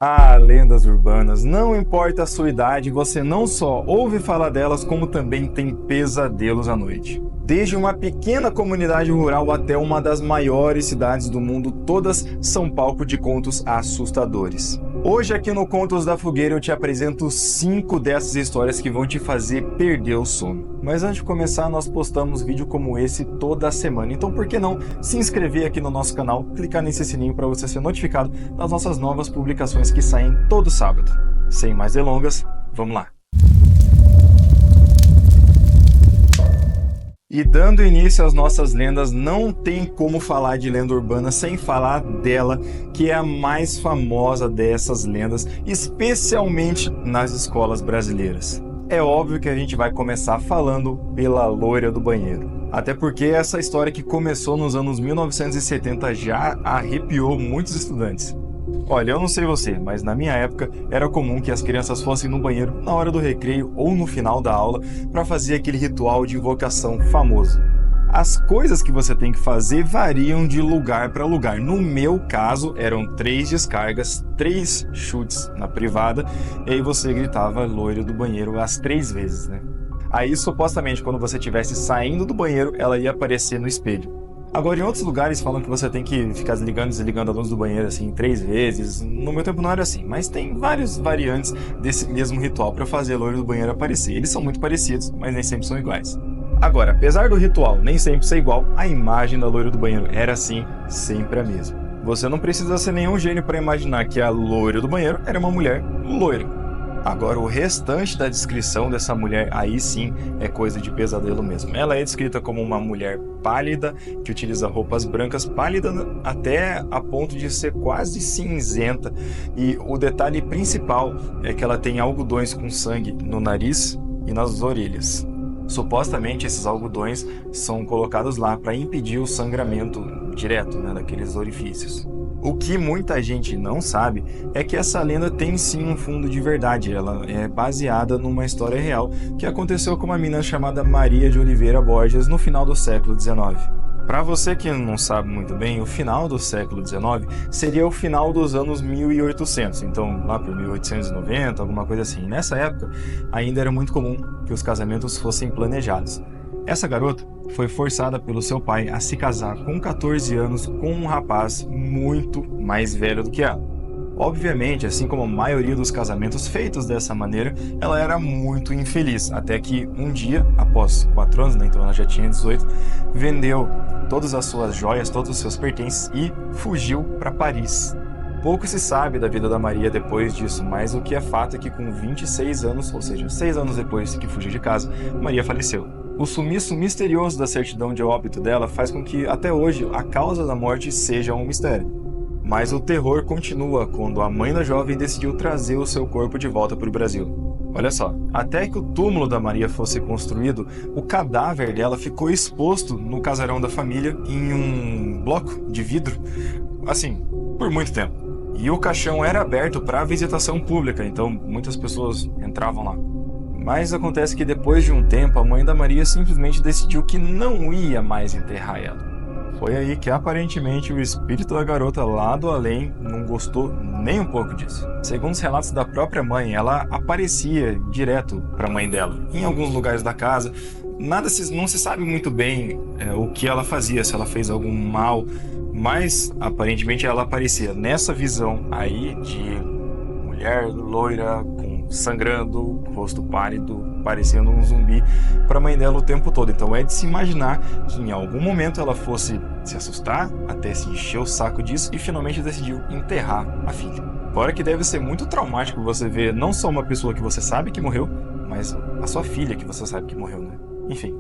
Ah, lendas urbanas, não importa a sua idade, você não só ouve falar delas, como também tem pesadelos à noite. Desde uma pequena comunidade rural até uma das maiores cidades do mundo, todas são palco de contos assustadores. Hoje aqui no Contos da Fogueira eu te apresento 5 dessas histórias que vão te fazer perder o sono. Mas antes de começar, nós postamos vídeo como esse toda semana, então por que não se inscrever aqui no nosso canal, clicar nesse sininho para você ser notificado das nossas novas publicações que saem todo sábado. Sem mais delongas, vamos lá! E dando início às nossas lendas, não tem como falar de lenda urbana sem falar dela, que é a mais famosa dessas lendas, especialmente nas escolas brasileiras. É óbvio que a gente vai começar falando pela loira do banheiro. Até porque essa história que começou nos anos 1970 já arrepiou muitos estudantes. Olha, eu não sei você, mas na minha época era comum que as crianças fossem no banheiro na hora do recreio ou no final da aula para fazer aquele ritual de invocação famoso. As coisas que você tem que fazer variam de lugar para lugar. No meu caso, eram 3 descargas, 3 chutes na privada, e aí você gritava loira do banheiro as 3 vezes, né? Aí, supostamente, quando você estivesse saindo do banheiro, ela ia aparecer no espelho. Agora, em outros lugares falam que você tem que ficar ligando e desligando a luz do banheiro assim 3 vezes. No meu tempo não era assim, mas tem várias variantes desse mesmo ritual para fazer a loira do banheiro aparecer. Eles são muito parecidos, mas nem sempre são iguais. Agora, apesar do ritual nem sempre ser igual, a imagem da loira do banheiro era assim, sempre a mesma. Você não precisa ser nenhum gênio para imaginar que a loira do banheiro era uma mulher loira. Agora, o restante da descrição dessa mulher, aí sim, é coisa de pesadelo mesmo. Ela é descrita como uma mulher pálida, que utiliza roupas brancas, pálida até a ponto de ser quase cinzenta. E o detalhe principal é que ela tem algodões com sangue no nariz e nas orelhas. Supostamente, esses algodões são colocados lá para impedir o sangramento direto, né, daqueles orifícios. O que muita gente não sabe é que essa lenda tem sim um fundo de verdade. Ela é baseada numa história real que aconteceu com uma menina chamada Maria de Oliveira Borges no final do século XIX. Para você que não sabe muito bem, o final do século XIX seria o final dos anos 1800, então lá por 1890, alguma coisa assim. Nessa época, ainda era muito comum que os casamentos fossem planejados. Essa garota foi forçada pelo seu pai a se casar com 14 anos com um rapaz muito mais velho do que ela. Obviamente, assim como a maioria dos casamentos feitos dessa maneira, ela era muito infeliz, até que um dia, após 4 anos, né, então ela já tinha 18, vendeu todas as suas joias, todos os seus pertences e fugiu para Paris. Pouco se sabe da vida da Maria depois disso, mas o que é fato é que com 26 anos, ou seja, 6 anos depois que fugiu de casa, Maria faleceu. O sumiço misterioso da certidão de óbito dela faz com que, até hoje, a causa da morte seja um mistério. Mas o terror continua quando a mãe da jovem decidiu trazer o seu corpo de volta para o Brasil. Olha só, até que o túmulo da Maria fosse construído, o cadáver dela ficou exposto no casarão da família em um bloco de vidro, assim, por muito tempo. E o caixão era aberto para visitação pública, então muitas pessoas entravam lá. Mas acontece que depois de um tempo, a mãe da Maria simplesmente decidiu que não ia mais enterrar ela. Foi aí que aparentemente o espírito da garota lá do além não gostou nem um pouco disso. Segundo os relatos da própria mãe, ela aparecia direto para a mãe dela, em alguns lugares da casa. Não se sabe muito bem o que ela fazia, se ela fez algum mal, mas aparentemente ela aparecia nessa visão aí de mulher loira, sangrando, rosto pálido, parecendo um zumbi, para a mãe dela o tempo todo. Então é de se imaginar que em algum momento ela fosse se assustar, até se encher o saco disso e finalmente decidiu enterrar a filha. Fora que deve ser muito traumático você ver não só uma pessoa que você sabe que morreu, mas a sua filha que você sabe que morreu, né? Enfim.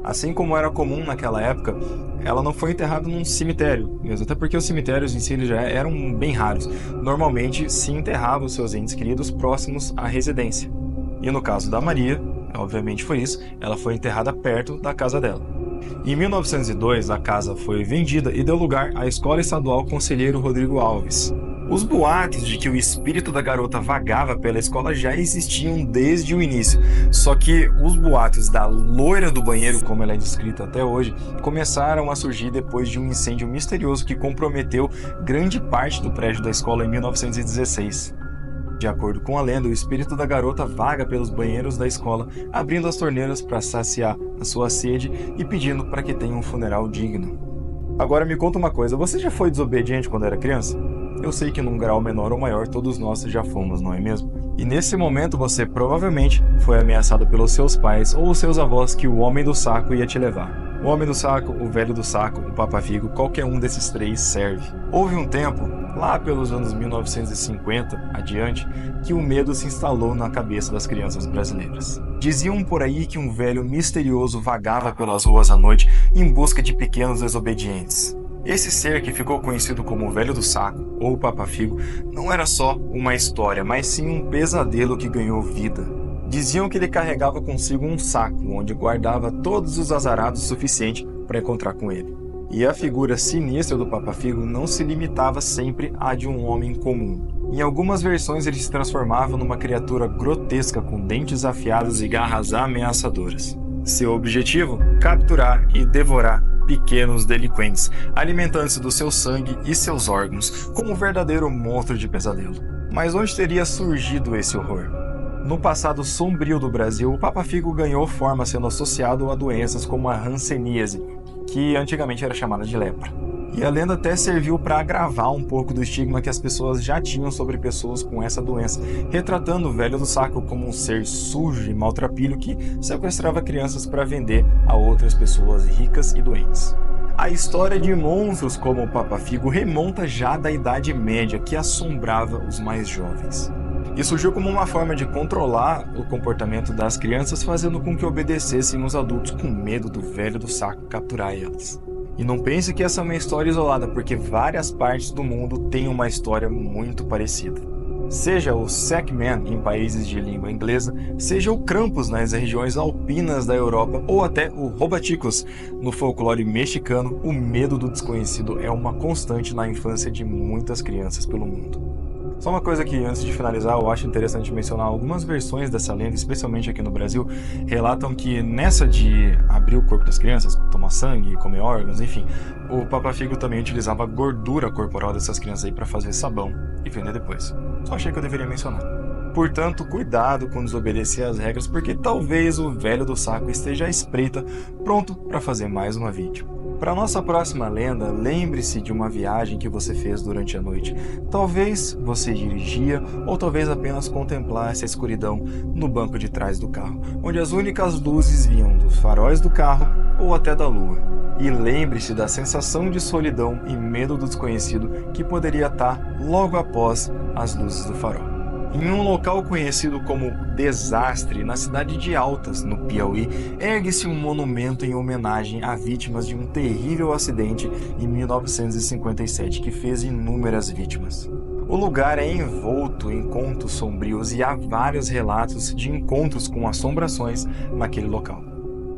Assim como era comum naquela época, ela não foi enterrada num cemitério mesmo, até porque os cemitérios em si já eram bem raros. Normalmente se enterrava os seus entes queridos próximos à residência. E no caso da Maria, obviamente foi isso, ela foi enterrada perto da casa dela. Em 1902, a casa foi vendida e deu lugar à Escola Estadual Conselheiro Rodrigo Alves. Os boatos de que o espírito da garota vagava pela escola já existiam desde o início, só que os boatos da loira do banheiro, como ela é descrita até hoje, começaram a surgir depois de um incêndio misterioso que comprometeu grande parte do prédio da escola em 1916. De acordo com a lenda, o espírito da garota vaga pelos banheiros da escola, abrindo as torneiras para saciar a sua sede e pedindo para que tenha um funeral digno. Agora me conta uma coisa, você já foi desobediente quando era criança? Eu sei que num grau menor ou maior todos nós já fomos, não é mesmo? E nesse momento você provavelmente foi ameaçado pelos seus pais ou os seus avós que o homem do saco ia te levar. O homem do saco, o velho do saco, o papa-figo, qualquer um desses três serve. Houve um tempo, lá pelos anos 1950 adiante, que o medo se instalou na cabeça das crianças brasileiras. Diziam por aí que um velho misterioso vagava pelas ruas à noite em busca de pequenos desobedientes. Esse ser, que ficou conhecido como o Velho do Saco, ou o Papa-Figo, não era só uma história, mas sim um pesadelo que ganhou vida. Diziam que ele carregava consigo um saco, onde guardava todos os azarados o suficiente para encontrar com ele. E a figura sinistra do Papa-Figo não se limitava sempre à de um homem comum. Em algumas versões ele se transformava numa criatura grotesca com dentes afiados e garras ameaçadoras. Seu objetivo? Capturar e devorar pequenos delinquentes, alimentando-se do seu sangue e seus órgãos, como um verdadeiro monstro de pesadelo. Mas onde teria surgido esse horror? No passado sombrio do Brasil, o Papa-Figo ganhou forma sendo associado a doenças como a hanseníase, que antigamente era chamada de lepra. E a lenda até serviu para agravar um pouco do estigma que as pessoas já tinham sobre pessoas com essa doença, retratando o Velho do Saco como um ser sujo e maltrapilho que sequestrava crianças para vender a outras pessoas ricas e doentes. A história de monstros como o Papa-Figo remonta já da Idade Média, que assombrava os mais jovens. E surgiu como uma forma de controlar o comportamento das crianças, fazendo com que obedecessem os adultos com medo do Velho do Saco capturar elas. E não pense que essa é uma história isolada, porque várias partes do mundo têm uma história muito parecida. Seja o Sackman em países de língua inglesa, seja o Krampus nas regiões alpinas da Europa, ou até o Robaticos no folclore mexicano, o medo do desconhecido é uma constante na infância de muitas crianças pelo mundo. Só uma coisa que, antes de finalizar, eu acho interessante mencionar: algumas versões dessa lenda, especialmente aqui no Brasil, relatam que nessa de abrir o corpo das crianças, tomar sangue, comer órgãos, enfim, o Papa-Figo também utilizava a gordura corporal dessas crianças aí para fazer sabão e vender depois. Só achei que eu deveria mencionar. Portanto, cuidado com desobedecer às regras, porque talvez o Velho do Saco esteja à espreita, pronto para fazer mais uma vítima. Para nossa próxima lenda, lembre-se de uma viagem que você fez durante a noite. Talvez você dirigia, ou talvez apenas contemplasse a escuridão no banco de trás do carro, onde as únicas luzes vinham dos faróis do carro ou até da lua. E lembre-se da sensação de solidão e medo do desconhecido que poderia estar logo após as luzes do farol. Em um local conhecido como Desastre, na cidade de Altas, no Piauí, ergue-se um monumento em homenagem a vítimas de um terrível acidente em 1957 que fez inúmeras vítimas. O lugar é envolto em contos sombrios e há vários relatos de encontros com assombrações naquele local.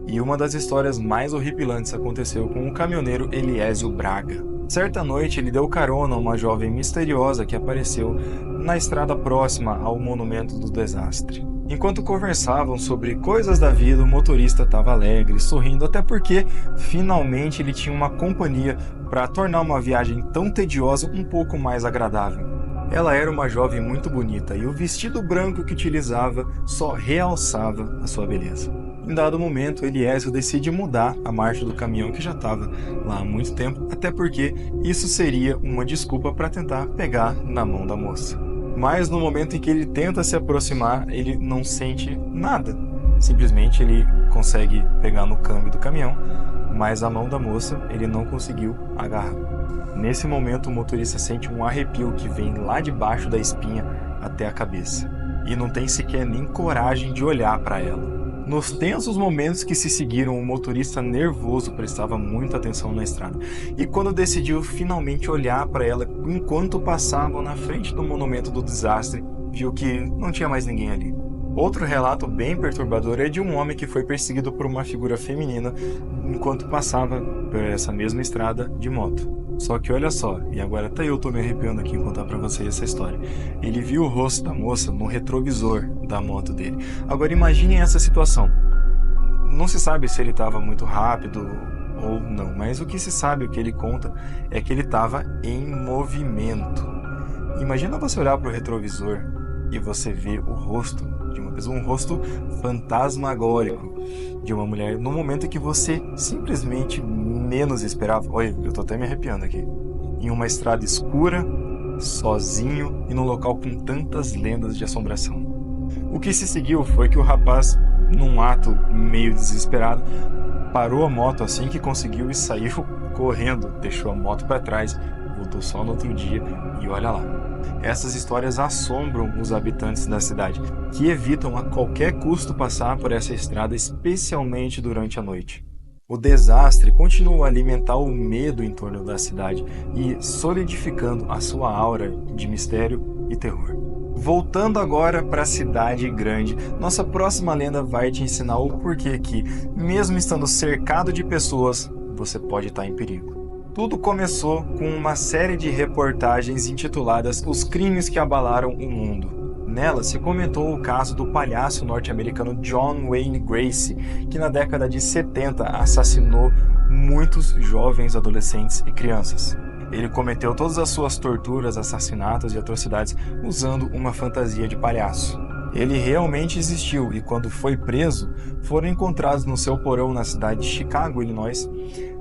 E uma das histórias mais horripilantes aconteceu com o caminhoneiro Eliésio Braga. Certa noite ele deu carona a uma jovem misteriosa que apareceu na estrada próxima ao monumento do desastre. Enquanto conversavam sobre coisas da vida, o motorista estava alegre, sorrindo, até porque finalmente ele tinha uma companhia para tornar uma viagem tão tediosa um pouco mais agradável. Ela era uma jovem muito bonita e o vestido branco que utilizava só realçava a sua beleza. Em dado momento, Eliésio decide mudar a marcha do caminhão que já estava lá há muito tempo, até porque isso seria uma desculpa para tentar pegar na mão da moça. Mas no momento em que ele tenta se aproximar, ele não sente nada. Simplesmente ele consegue pegar no câmbio do caminhão, mas a mão da moça ele não conseguiu agarrar. Nesse momento, o motorista sente um arrepio que vem lá de baixo da espinha até a cabeça. E não tem sequer nem coragem de olhar para ela. Nos tensos momentos que se seguiram, o motorista nervoso prestava muita atenção na estrada. E quando decidiu finalmente olhar para ela enquanto passavam na frente do monumento do desastre, viu que não tinha mais ninguém ali. Outro relato bem perturbador é de um homem que foi perseguido por uma figura feminina enquanto passava por essa mesma estrada de moto. Só que olha só, e agora até eu tô me arrepiando aqui em contar pra vocês essa história. Ele viu o rosto da moça no retrovisor da moto dele. Agora imaginem essa situação. Não se sabe se ele estava muito rápido ou não, mas o que se sabe, o que ele conta, é que ele estava em movimento. Imagina você olhar para o retrovisor e você ver o rosto de uma pessoa, um rosto fantasmagórico de uma mulher, no momento em que você simplesmente menos esperava. Olha, eu tô até me arrepiando aqui. Em uma estrada escura, sozinho e num local com tantas lendas de assombração. O que se seguiu foi que o rapaz, num ato meio desesperado, parou a moto assim que conseguiu e saiu correndo, deixou a moto para trás, voltou só no outro dia e olha lá. Essas histórias assombram os habitantes da cidade, que evitam a qualquer custo passar por essa estrada, especialmente durante a noite. O desastre continua a alimentar o medo em torno da cidade e solidificando a sua aura de mistério e terror. Voltando agora para a cidade grande, nossa próxima lenda vai te ensinar o porquê que, mesmo estando cercado de pessoas, você pode estar em perigo. Tudo começou com uma série de reportagens intituladas Os Crimes que Abalaram o Mundo. Nela se comentou o caso do palhaço norte-americano John Wayne Gacy, que na década de 70 assassinou muitos jovens, adolescentes e crianças. Ele cometeu todas as suas torturas, assassinatos e atrocidades usando uma fantasia de palhaço. Ele realmente existiu e quando foi preso, foram encontrados no seu porão na cidade de Chicago, Illinois,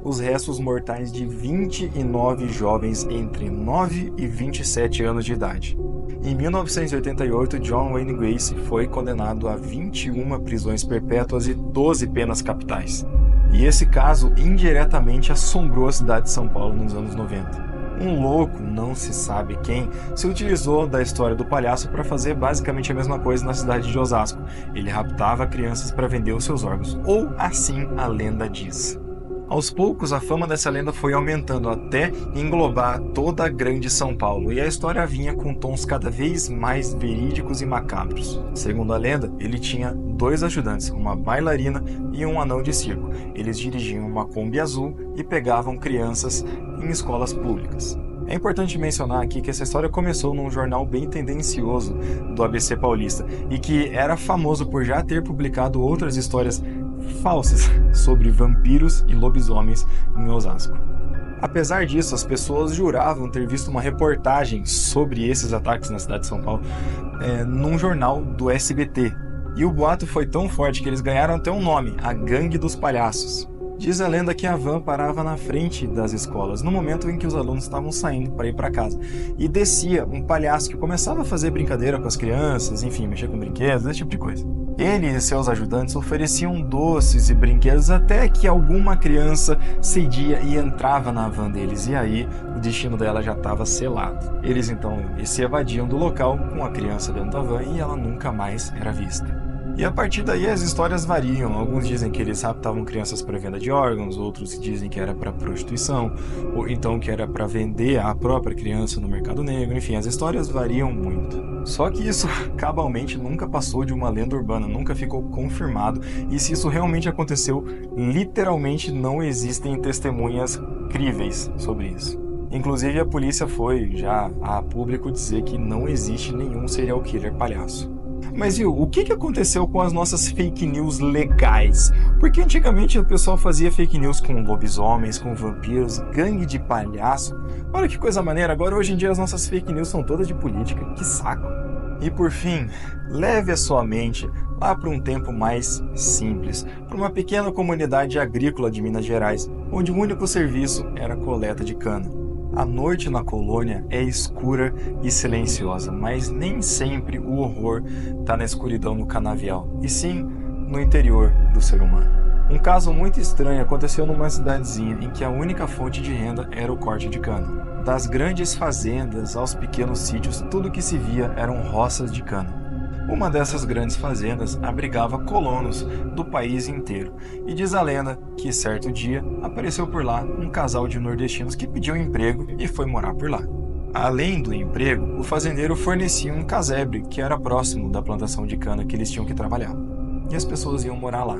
os restos mortais de 29 jovens entre 9 e 27 anos de idade. Em 1988, John Wayne Gacy foi condenado a 21 prisões perpétuas e 12 penas capitais. E esse caso indiretamente assombrou a cidade de São Paulo nos anos 90. Um louco, não se sabe quem, se utilizou da história do palhaço para fazer basicamente a mesma coisa na cidade de Osasco. Ele raptava crianças para vender os seus órgãos, ou assim a lenda diz. Aos poucos, a fama dessa lenda foi aumentando até englobar toda a grande São Paulo, e a história vinha com tons cada vez mais verídicos e macabros. Segundo a lenda, ele tinha 2 ajudantes, uma bailarina e um anão de circo. Eles dirigiam uma Kombi azul e pegavam crianças em escolas públicas. É importante mencionar aqui que essa história começou num jornal bem tendencioso do ABC Paulista e que era famoso por já ter publicado outras histórias falsas sobre vampiros e lobisomens em Osasco. Apesar disso, as pessoas juravam ter visto uma reportagem sobre esses ataques na cidade de São Paulo num jornal do SBT. E o boato foi tão forte que eles ganharam até um nome, a Gangue dos Palhaços. Diz a lenda que a van parava na frente das escolas, no momento em que os alunos estavam saindo para ir para casa. E descia um palhaço que começava a fazer brincadeira com as crianças, enfim, mexer com brinquedos, esse tipo de coisa. Ele e seus ajudantes ofereciam doces e brinquedos até que alguma criança cedia e entrava na van deles, e aí o destino dela já estava selado. Eles então se evadiam do local com a criança dentro da van e ela nunca mais era vista. E a partir daí as histórias variam. Alguns dizem que eles raptavam crianças para venda de órgãos, outros dizem que era para prostituição, ou então que era para vender a própria criança no mercado negro. Enfim, as histórias variam muito. Só que isso cabalmente nunca passou de uma lenda urbana, nunca ficou confirmado, e se isso realmente aconteceu, literalmente não existem testemunhas críveis sobre isso. Inclusive a polícia foi já a público dizer que não existe nenhum serial killer palhaço. Mas viu, o que aconteceu com as nossas fake news legais? Porque antigamente o pessoal fazia fake news com lobisomens, com vampiros, gangue de palhaço. Olha que coisa maneira, agora hoje em dia as nossas fake news são todas de política, que saco. E por fim, leve a sua mente lá para um tempo mais simples, para uma pequena comunidade agrícola de Minas Gerais, onde o único serviço era a coleta de cana. A noite na colônia é escura e silenciosa, mas nem sempre o horror está na escuridão no canavial, e sim no interior do ser humano. Um caso muito estranho aconteceu numa cidadezinha em que a única fonte de renda era o corte de cana. Das grandes fazendas aos pequenos sítios, tudo que se via eram roças de cana. Uma dessas grandes fazendas abrigava colonos do país inteiro, e diz a lenda que certo dia apareceu por lá um casal de nordestinos que pediu emprego e foi morar por lá. Além do emprego, o fazendeiro fornecia um casebre que era próximo da plantação de cana que eles tinham que trabalhar, e as pessoas iam morar lá.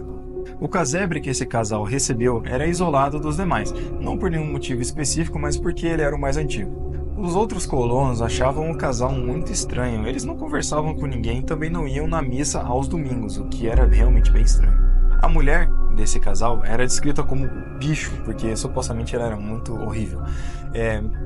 O casebre que esse casal recebeu era isolado dos demais, não por nenhum motivo específico, mas porque ele era o mais antigo. Os outros colonos achavam o casal muito estranho, eles não conversavam com ninguém e também não iam na missa aos domingos, o que era realmente bem estranho. A mulher desse casal era descrita como bicho, porque supostamente ela era muito horrível.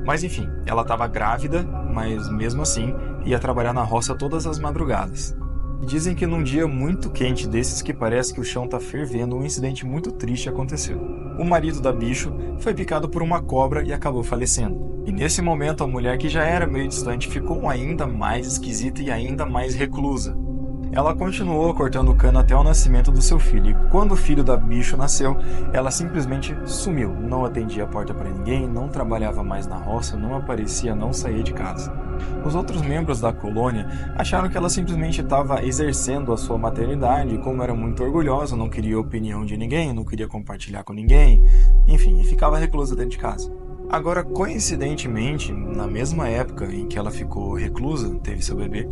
Mas enfim, ela estava grávida, mas mesmo assim ia trabalhar na roça todas as madrugadas. Dizem que num dia muito quente desses que parece que o chão tá fervendo, um incidente muito triste aconteceu. O marido da bicho foi picado por uma cobra e acabou falecendo. E nesse momento a mulher, que já era meio distante, ficou ainda mais esquisita e ainda mais reclusa. Ela continuou cortando cana até o nascimento do seu filho, e quando o filho da bicho nasceu, ela simplesmente sumiu. Não atendia a porta para ninguém, não trabalhava mais na roça, não aparecia, não saía de casa. Os outros membros da colônia acharam que ela simplesmente estava exercendo a sua maternidade, e como era muito orgulhosa, não queria a opinião de ninguém, não queria compartilhar com ninguém, enfim, e ficava reclusa dentro de casa. Agora, coincidentemente, na mesma época em que ela ficou reclusa, teve seu bebê,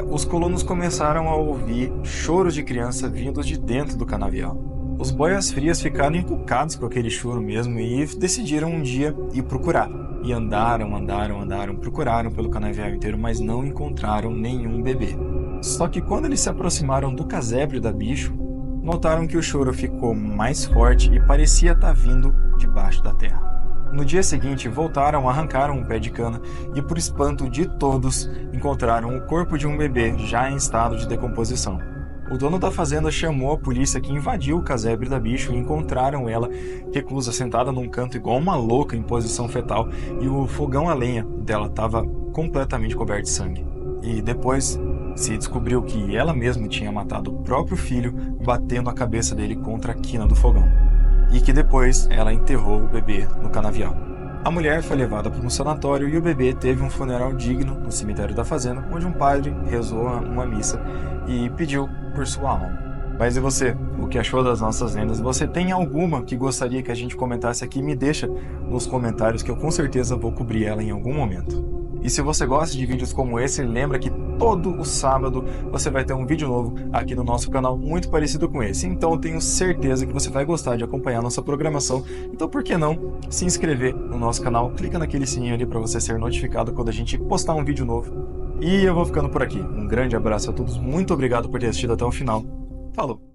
os colonos começaram a ouvir choros de criança vindos de dentro do canavial. Os boias frias ficaram encucados com aquele choro mesmo e decidiram um dia ir procurar. E andaram, procuraram pelo canavial inteiro, mas não encontraram nenhum bebê. Só que quando eles se aproximaram do casebre da bicho, notaram que o choro ficou mais forte e parecia estar vindo debaixo da terra. No dia seguinte, voltaram, arrancaram um pé de cana e, por espanto de todos, encontraram o corpo de um bebê já em estado de decomposição. O dono da fazenda chamou a polícia, que invadiu o casebre da bicho, e encontraram ela reclusa, sentada num canto igual uma louca em posição fetal, e o fogão a lenha dela estava completamente coberto de sangue. E depois se descobriu que ela mesma tinha matado o próprio filho, batendo a cabeça dele contra a quina do fogão. E que depois ela enterrou o bebê no canavial. A mulher foi levada para um sanatório e o bebê teve um funeral digno no cemitério da fazenda, onde um padre rezou uma missa e pediu por sua alma. Mas e você? O que achou das nossas lendas? Você tem alguma que gostaria que a gente comentasse aqui? Me deixa nos comentários que eu com certeza vou cobrir ela em algum momento. E se você gosta de vídeos como esse, lembra que todo o sábado você vai ter um vídeo novo aqui no nosso canal muito parecido com esse. Então eu tenho certeza que você vai gostar de acompanhar a nossa programação. Então por que não se inscrever no nosso canal? Clica naquele sininho ali para você ser notificado quando a gente postar um vídeo novo. E eu vou ficando por aqui. Um grande abraço a todos, muito obrigado por ter assistido até o final. Falou!